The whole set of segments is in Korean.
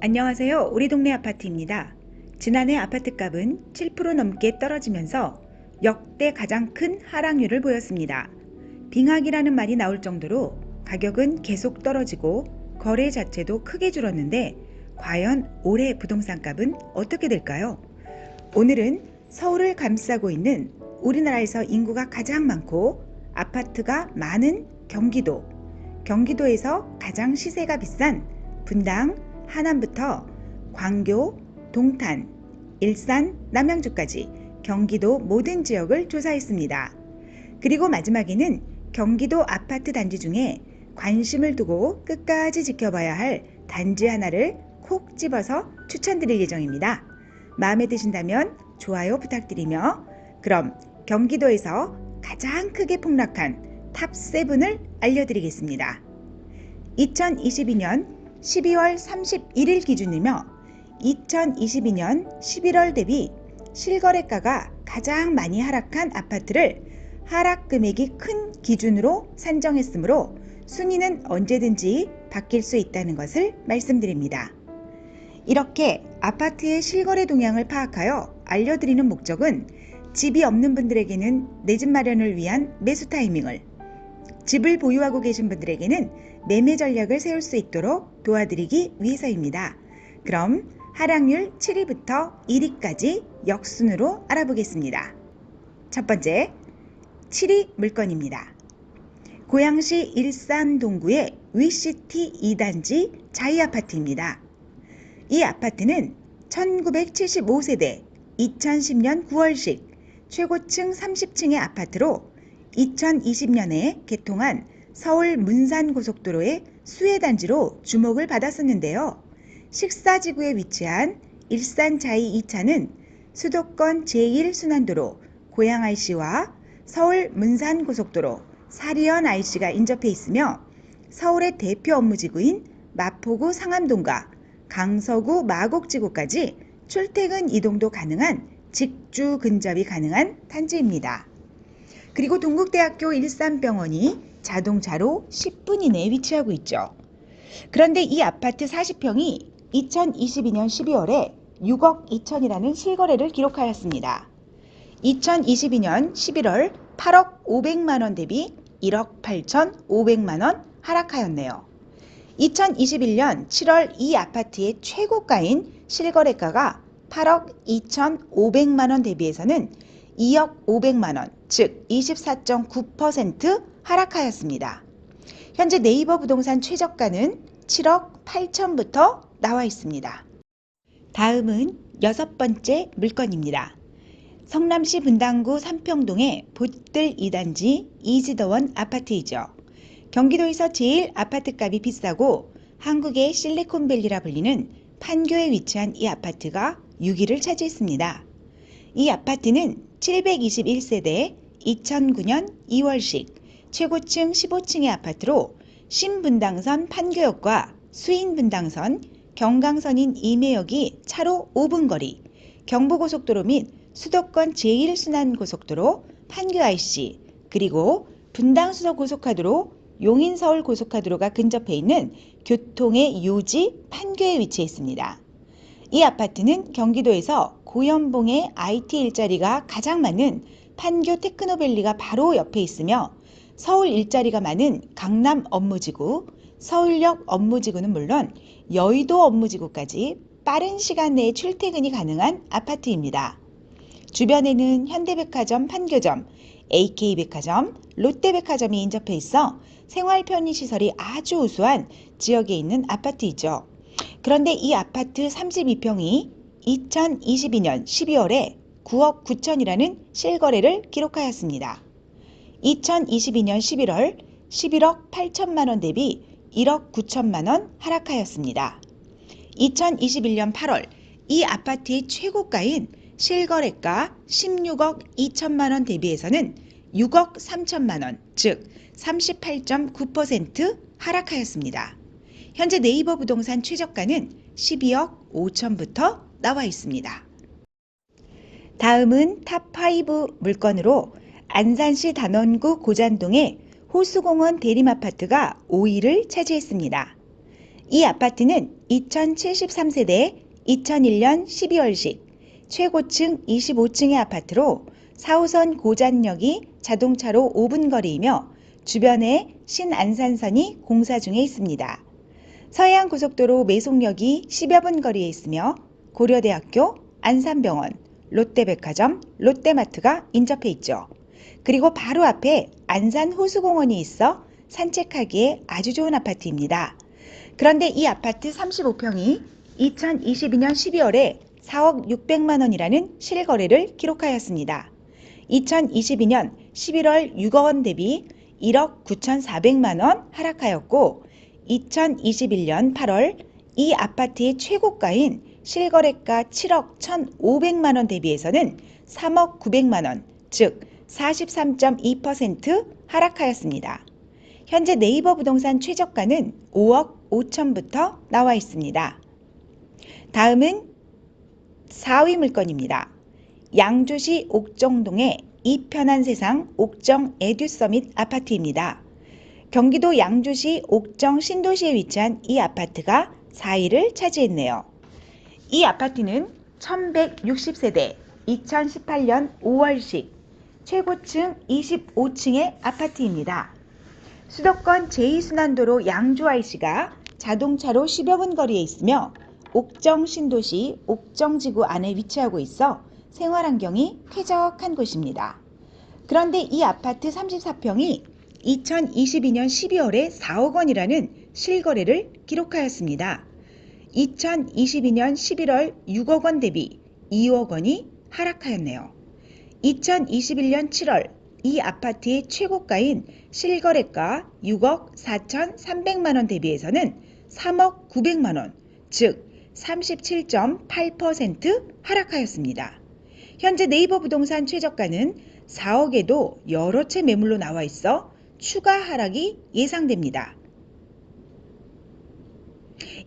안녕하세요. 우리 동네 아파트입니다. 지난해 아파트값은 7% 넘게 떨어지면서 역대 가장 큰 하락률을 보였습니다. 빙하기라는 말이 나올 정도로 가격은 계속 떨어지고 거래 자체도 크게 줄었는데 과연 올해 부동산 값은 어떻게 될까요? 오늘은 서울을 감싸고 있는 우리나라에서 인구가 가장 많고 아파트가 많은 경기도에서 가장 시세가 비싼 분당, 하남부터 광교, 동탄, 일산, 남양주까지 경기도 모든 지역을 조사했습니다. 그리고 마지막에는 경기도 아파트 단지 중에 관심을 두고 끝까지 지켜봐야 할 단지 하나를 콕 집어서 추천드릴 예정입니다. 마음에 드신다면 좋아요 부탁드리며 그럼 경기도에서 가장 크게 폭락한 탑7을 알려드리겠습니다. 2022년 12월 31일 기준이며 2022년 11월 대비 실거래가가 가장 많이 하락한 아파트를 하락 금액이 큰 기준으로 산정했으므로 순위는 언제든지 바뀔 수 있다는 것을 말씀드립니다. 이렇게 아파트의 실거래 동향을 파악하여 알려드리는 목적은 집이 없는 분들에게는 내 집 마련을 위한 매수 타이밍을, 집을 보유하고 계신 분들에게는 매매 전략을 세울 수 있도록 도와드리기 위해서입니다. 그럼 하락률 7위부터 1위까지 역순으로 알아보겠습니다. 첫 번째, 7위 물건입니다. 고양시 일산 동구의 위시티 2단지 자이아파트입니다. 이 아파트는 1975세대 2010년 9월식 최고층 30층의 아파트로 2020년에 개통한 서울 문산고속도로의 수혜단지로 주목을 받았었는데요. 식사지구에 위치한 일산 자이 2차는 수도권 제1순환도로 고양-IC와 서울 문산고속도로 사리언 IC가 인접해 있으며 서울의 대표 업무지구인 마포구 상암동과 강서구 마곡지구까지 출퇴근 이동도 가능한 직주 근접이 가능한 단지입니다. 그리고 동국대학교 일산병원이 자동차로 10분 이내에 위치하고 있죠. 그런데 이 아파트 40평이 2022년 12월에 6억 2천이라는 실거래를 기록하였습니다. 2022년 11월 8억 500만원 대비 1억 8,500만원 하락하였네요. 2021년 7월 이 아파트의 최고가인 실거래가가 8억 2,500만원 대비해서는 2억 500만원, 즉 24.9% 하락하였습니다. 현재 네이버 부동산 최저가는 7억 8천부터 나와 있습니다. 다음은 6번째 물건입니다. 성남시 분당구 삼평동의 보뜰 2단지 이지더원 아파트이죠. 경기도에서 제일 아파트값이 비싸고 한국의 실리콘밸리라 불리는 판교에 위치한 이 아파트가 6위를 차지했습니다. 이 아파트는 721세대 2009년 2월식 최고층 15층의 아파트로 신분당선 판교역과 수인분당선, 경강선인 임해역이 차로 5분 거리, 경부고속도로 및 수도권 제1순환고속도로 판교 IC, 그리고 분당수서고속화도로 용인서울고속화도로가 근접해 있는 교통의 요지 판교에 위치해 있습니다. 이 아파트는 경기도에서 고연봉의 IT 일자리가 가장 많은 판교 테크노밸리가 바로 옆에 있으며 서울 일자리가 많은 강남 업무지구, 서울역 업무지구는 물론 여의도 업무지구까지 빠른 시간 내에 출퇴근이 가능한 아파트입니다. 주변에는 현대백화점, 판교점, AK백화점, 롯데백화점이 인접해 있어 생활 편의시설이 아주 우수한 지역에 있는 아파트이죠. 그런데 이 아파트 32평이 2022년 12월에 9억 9천이라는 실거래를 기록하였습니다. 2022년 11월 11억 8천만 원 대비 1억 9천만 원 하락하였습니다. 2021년 8월 이 아파트의 최고가인 실거래가 16억 2천만 원 대비해서는 6억 3천만 원, 즉 38.9% 하락하였습니다. 현재 네이버 부동산 최저가는 12억 5천부터 나와 있습니다. 다음은 탑5 물건으로 안산시 단원구 고잔동의 호수공원 대림아파트가 5위를 차지했습니다. 이 아파트는 2073세대 2001년 12월식 최고층 25층의 아파트로 4호선 고잔역이 자동차로 5분 거리이며 주변에 신안산선이 공사 중에 있습니다. 서해안고속도로 매송역이 10여 분 거리에 있으며 고려대학교, 안산병원, 롯데백화점, 롯데마트가 인접해 있죠. 그리고 바로 앞에 안산호수공원이 있어 산책하기에 아주 좋은 아파트입니다. 그런데 이 아파트 35평이 2022년 12월에 4억 600만 원이라는 실거래를 기록하였습니다. 2022년 11월 6억 원 대비 1억 9,400만 원 하락하였고 2021년 8월 이 아파트의 최고가인 실거래가 7억 1,500만 원 대비해서는 3억 900만 원, 즉 43.2% 하락하였습니다. 현재 네이버 부동산 최저가는 5억 5천부터 나와 있습니다. 다음은 4위 물건입니다. 양주시 옥정동의 이 편한 세상 옥정 에듀서밋 아파트입니다. 경기도 양주시 옥정 신도시에 위치한 이 아파트가 4위를 차지했네요. 이 아파트는 1160세대 2018년 5월식 최고층 25층의 아파트입니다. 수도권 제2순환도로 양주 IC가 자동차로 10여 분 거리에 있으며 옥정 신도시 옥정지구 안에 위치하고 있어 생활환경이 쾌적한 곳입니다. 그런데 이 아파트 34평이 2022년 12월에 4억 원이라는 실거래를 기록하였습니다. 2022년 11월 6억 원 대비 2억 원이 하락하였네요. 2021년 7월 이 아파트의 최고가인 실거래가 6억 4,300만 원 대비해서는 3억 900만 원, 즉 37.8% 하락하였습니다. 현재 네이버 부동산 최저가는 4억에도 여러 채 매물로 나와 있어 추가 하락이 예상됩니다.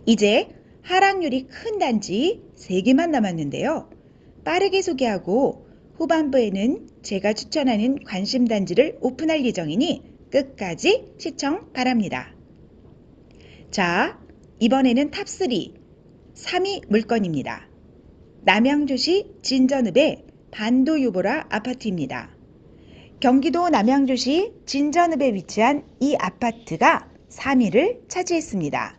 이제 하락률이 큰 단지 3개만 남았는데요. 빠르게 소개하고 후반부에는 제가 추천하는 관심 단지를 오픈할 예정이니 끝까지 시청 바랍니다. 자, 이번에는 탑3 3위 물건입니다. 남양주시 진전읍의 반도유보라 아파트입니다. 경기도 남양주시 진전읍에 위치한 이 아파트가 3위를 차지했습니다.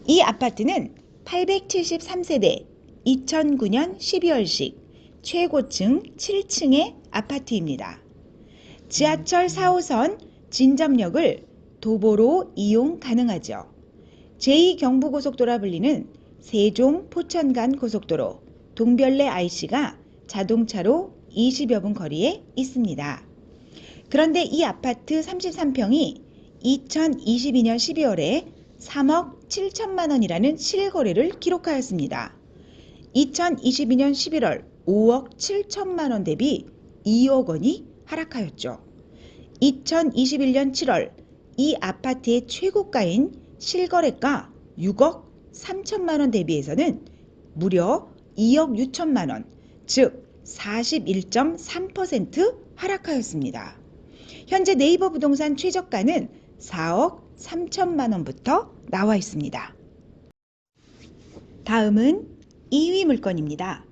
이 아파트는 873세대 2009년 12월식 최고층 7층의 아파트입니다. 지하철 4호선 진접역을 도보로 이용 가능하죠. 제2경부고속도로라 불리는 세종 포천간 고속도로 동별내 IC가 자동차로 20여 분 거리에 있습니다. 그런데 이 아파트 33평이 2022년 12월에 3억 7천만 원이라는 실거래를 기록하였습니다. 2022년 11월 5억 7천만 원 대비 2억 원이 하락하였죠. 2021년 7월 이 아파트의 최고가인 실거래가 6억 3천만 원 대비해서는 무려 2억 6천만 원, 즉 41.3% 하락하였습니다. 현재 네이버 부동산 최저가는 4억 3천만 원부터 나와 있습니다. 다음은 2위 물건입니다.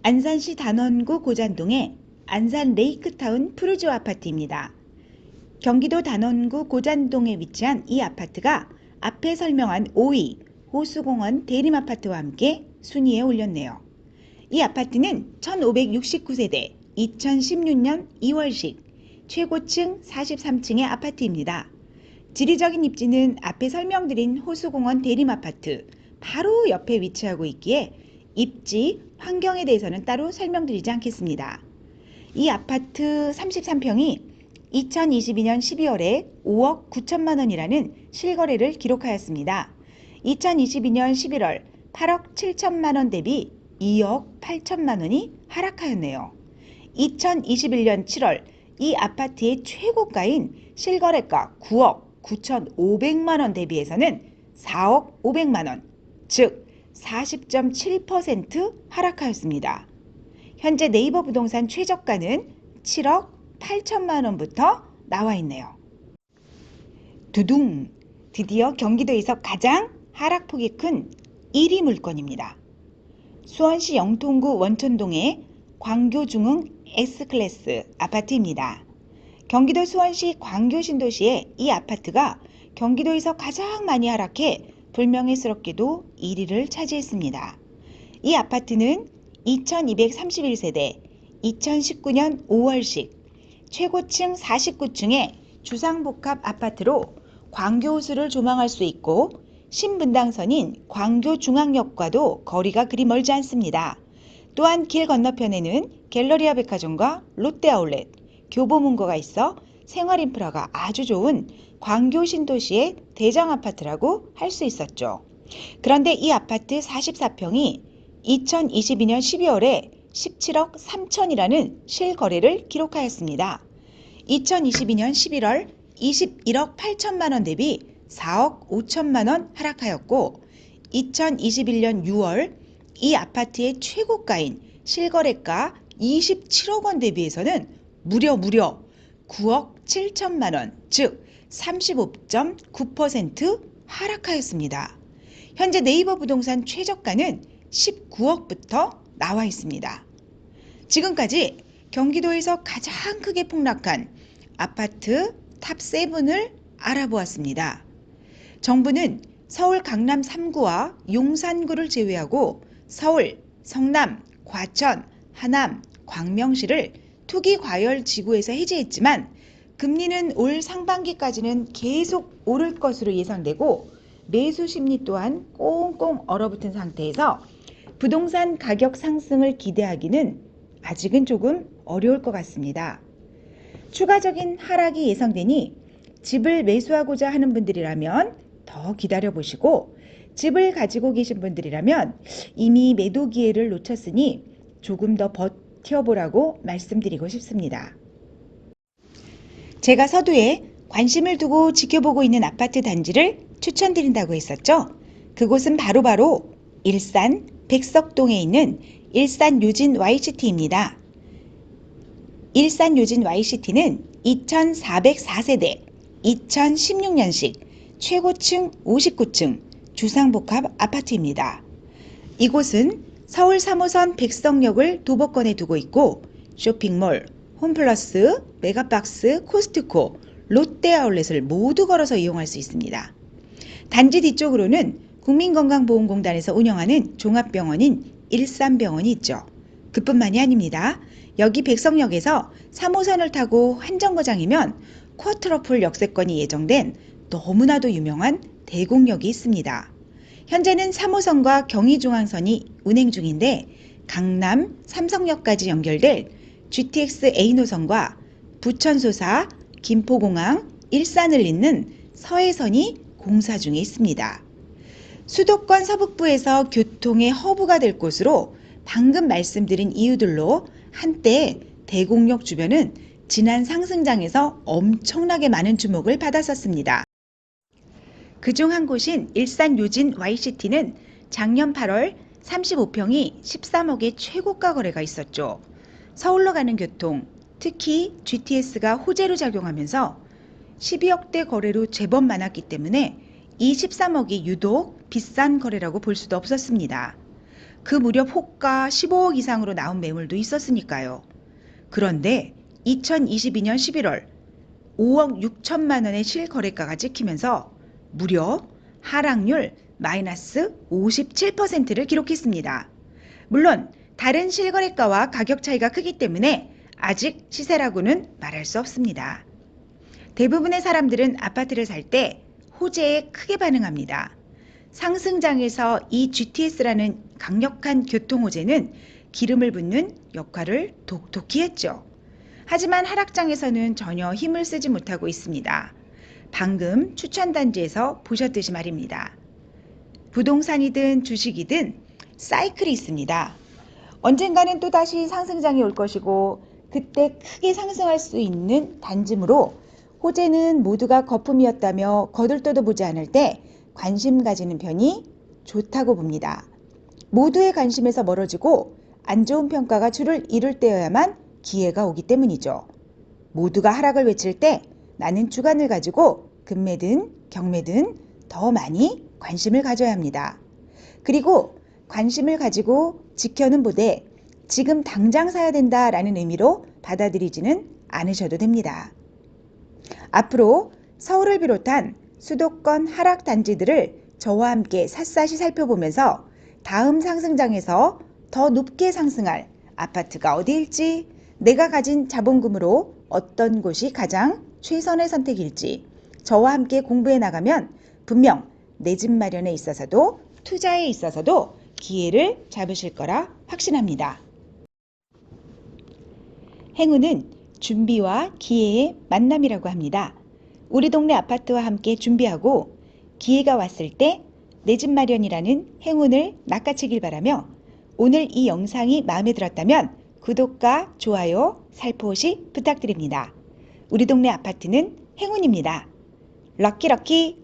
안산시 단원구 고잔동의 안산 레이크타운 푸르지오 아파트입니다. 경기도 단원구 고잔동에 위치한 이 아파트가 앞에 설명한 5위 호수공원 대림아파트와 함께 순위에 올렸네요. 이 아파트는 1569세대 2016년 2월식 최고층 43층의 아파트입니다. 지리적인 입지는 앞에 설명드린 호수공원 대림아파트 바로 옆에 위치하고 있기에 입지, 환경에 대해서는 따로 설명드리지 않겠습니다. 이 아파트 33평이 2022년 12월에 5억 9천만 원이라는 실거래를 기록하였습니다. 2022년 11월 8억 7천만 원 대비 2억 8천만 원이 하락하였네요. 2021년 7월 이 아파트의 최고가인 실거래가 9억 9,500만 원 대비해서는 4억 500만 원, 즉 40.7% 하락하였습니다. 현재 네이버 부동산 최저가는 7억 8천만 원부터 나와 있네요. 두둥! 드디어 경기도에서 가장 하락폭이 큰 1위 물건입니다. 수원시 영통구 원촌동의 광교중흥 S클래스 아파트입니다. 경기도 수원시 광교신도시의 이 아파트가 경기도에서 가장 많이 하락해 불명예스럽게도 1위를 차지했습니다. 이 아파트는 2231세대 2019년 5월식 최고층 49층의 주상복합 아파트로 광교호수를 조망할 수 있고 신분당선인 광교중앙역과도 거리가 그리 멀지 않습니다. 또한 길 건너편에는 갤러리아 백화점과 롯데아울렛, 교보문고가 있어 생활인프라가 아주 좋은 광교신도시의 대장아파트라고 할 수 있었죠. 그런데 이 아파트 44평이 2022년 12월에 17억 3천이라는 실거래를 기록하였습니다. 2022년 11월 21억 8천만 원 대비 4억 5천만 원 하락하였고 2021년 6월 이 아파트의 최고가인 실거래가 27억 원 대비해서는 무려 9억 7천만 원, 즉 35.9% 하락하였습니다. 현재 네이버 부동산 최저가는 19억부터 나와 있습니다. 지금까지 경기도에서 가장 크게 폭락한 아파트 탑7을 알아보았습니다. 정부는 서울 강남 3구와 용산구를 제외하고 서울, 성남, 과천, 하남, 광명시를 투기 과열 지구에서 해제했지만 금리는 올 상반기까지는 계속 오를 것으로 예상되고 매수 심리 또한 꽁꽁 얼어붙은 상태에서 부동산 가격 상승을 기대하기는 아직은 조금 어려울 것 같습니다. 추가적인 하락이 예상되니 집을 매수하고자 하는 분들이라면 더 기다려보시고 집을 가지고 계신 분들이라면 이미 매도 기회를 놓쳤으니 조금 더 버텨보라고 말씀드리고 싶습니다. 제가 서두에 관심을 두고 지켜보고 있는 아파트 단지를 추천드린다고 했었죠. 그곳은 바로 일산 백석동에 있는 일산 요진 Y시티입니다. 일산 요진 Y시티는 2404세대 2016년식 최고층 59층 주상복합 아파트입니다. 이곳은 서울 3호선 백석역을 도보권에 두고 있고 쇼핑몰, 홈플러스, 메가박스, 코스트코, 롯데아울렛을 모두 걸어서 이용할 수 있습니다. 단지 뒤쪽으로는 국민건강보험공단에서 운영하는 종합병원인 일산병원이 있죠. 그뿐만이 아닙니다. 여기 백석역에서 3호선을 타고 한정거장이면 쿼트러플 역세권이 예정된 너무나도 유명한 대곡역이 있습니다. 현재는 3호선과 경의중앙선이 운행 중인데 강남 삼성역까지 연결될 GTX A노선과 부천소사, 김포공항, 일산을 잇는 서해선이 공사 중에 있습니다. 수도권 서북부에서 교통의 허브가 될 곳으로 방금 말씀드린 이유들로 한때 대곡역 주변은 지난 상승장에서 엄청나게 많은 주목을 받았었습니다. 그중 한 곳인 일산 요진 Y시티는 작년 8월 35평이 13억의 최고가 거래가 있었죠. 서울로 가는 교통, 특히 GTS가 호재로 작용하면서 12억대 거래로 제법 많았기 때문에 이 13억이 유독 비싼 거래라고 볼 수도 없었습니다. 그 무렵 호가 15억 이상으로 나온 매물도 있었으니까요. 그런데 2022년 11월 5억 6천만 원의 실거래가가 찍히면서 무려 하락률 마이너스 57%를 기록했습니다. 물론 다른 실거래가와 가격 차이가 크기 때문에 아직 시세라고는 말할 수 없습니다. 대부분의 사람들은 아파트를 살 때 호재에 크게 반응합니다. 상승장에서 이 GTS라는 강력한 교통호재는 기름을 붓는 역할을 독특히 했죠. 하지만 하락장에서는 전혀 힘을 쓰지 못하고 있습니다. 방금 추천단지에서 보셨듯이 말입니다. 부동산이든 주식이든 사이클이 있습니다. 언젠가는 또다시 상승장이 올 것이고 그때 크게 상승할 수 있는 단지므로 호재는 모두가 거품이었다며 거들떠도 보지 않을 때 관심 가지는 편이 좋다고 봅니다. 모두의 관심에서 멀어지고 안 좋은 평가가 줄을 이룰 때여야만 기회가 오기 때문이죠. 모두가 하락을 외칠 때 나는 주관을 가지고 금매든 경매든 더 많이 관심을 가져야 합니다. 그리고 관심을 가지고 지켜는 보되 지금 당장 사야 된다라는 의미로 받아들이지는 않으셔도 됩니다. 앞으로 서울을 비롯한 수도권 하락 단지들을 저와 함께 샅샅이 살펴보면서 다음 상승장에서 더 높게 상승할 아파트가 어디일지, 내가 가진 자본금으로 어떤 곳이 가장 최선의 선택일지 저와 함께 공부해 나가면 분명 내 집 마련에 있어서도 투자에 있어서도 기회를 잡으실 거라 확신합니다. 행운은 준비와 기회의 만남이라고 합니다. 우리 동네 아파트와 함께 준비하고 기회가 왔을 때 내 집 마련이라는 행운을 낚아채길 바라며 오늘 이 영상이 마음에 들었다면 구독과 좋아요, 살포시 부탁드립니다. 우리 동네 아파트는 행운입니다. 럭키럭키